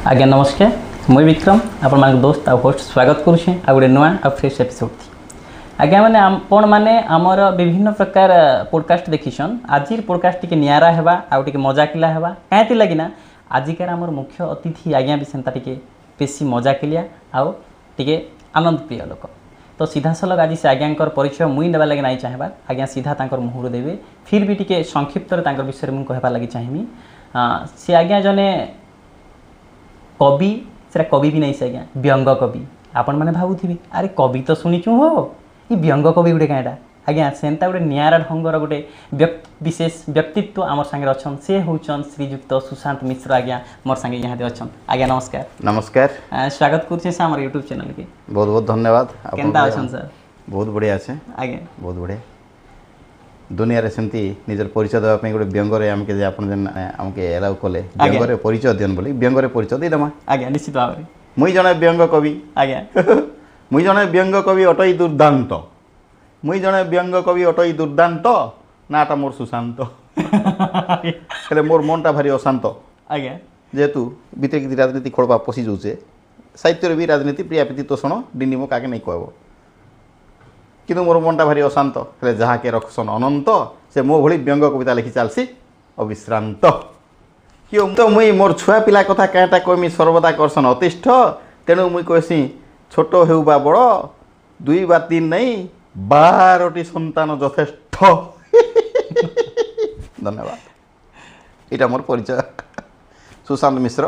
आज्ञा नमस्कार मुई विक्रम आपण मान दोस्त आ होस्ट स्वागत करुचे आ गोटे नुआ आ फ्रेश एपिसोड थी आज्ञा मैंने आपण मैंने आमर विभिन्न प्रकार पॉडकास्ट देखीछन आज पॉडकास्ट टिके नियारा हेबा आ टिके मजाकिला हेबा काहेति लगिना आजिकार आमर मुख्य अतिथि आज्ञा भी सेंता टिके बेसी मजाकिलिया आ टिके आनंद प्रिय लोक तो सीधा सलग आज से आज्ञांकर परिचय मुई नेबा लगे नहीं चाहेबा आज्ञा सीधा तांकर मुहर देवे फिर भी टिके संक्षिप्त तांकर विषय मुई कहबा लगी चाहिमी से आज्ञा जने कवि से कवि भी नहीं से आज्ञा व्यंग कवि आपण मैंने भावुथि अरे कवि तो शुणीचु हो ये व्यंग कवि गोटे कहीं आज्ञा सेन्ता गोटे नियारा ढंगर गोटे विशेष व्यक्तित्व आमर सांगे अच्छन से होचन श्रीजुक्त सुशांत मिश्र आज्ञा मोर सांगे यहाँ अच्छन आज्ञा नमस्कार नमस्कार स्वागत करुचे से आमर यूट्यूब चैनल के बहुत बहुत धन्यवाद केनता अच्छन सर बहुत बढ़िया अच्छे आज्ञा बहुत बढ़िया दुनिया रे सेमती निजर परिचय देवा पई गोटे व्यंगरे आमके जे आपण जन आमके एलाउ कले व्यंगरे परिचय दियन बोली व्यंगरे परिचय दे दमा आज्ञा निश्चित भाव मुई जने व्यंग कवि आज्ञा मुई जने व्यंग कवि अटई दुर्दांत मुई जने व्यंग कवि अटई दुर्दांत नाटा मोर सुशांत हेले मोर मनटा भारी अशांत आज्ञा जेतु बीते की राजनीति खोलबा पसी जोचे साहित्य रे भी राजनीति प्रियापीति तोषण डिनिमो काके नहीं कहबो किंतु मोर मनटा भारी अशांत हेले जहाँ के रखसन अनंत से मो भली व्यंग कविता लिखि चलसी अविश्रांत क्यों तो मुई मोर छुआ पिला कथा कएटा कहमी सर्वदा करसन अतिष्ठ तेणु मुई कहसी छोट हेउ बा बड़ दुई बा तीन नहीं 12टी संतान यथेष्ट धन्यवाद इटा मोर परिचय सुशांत मिश्र।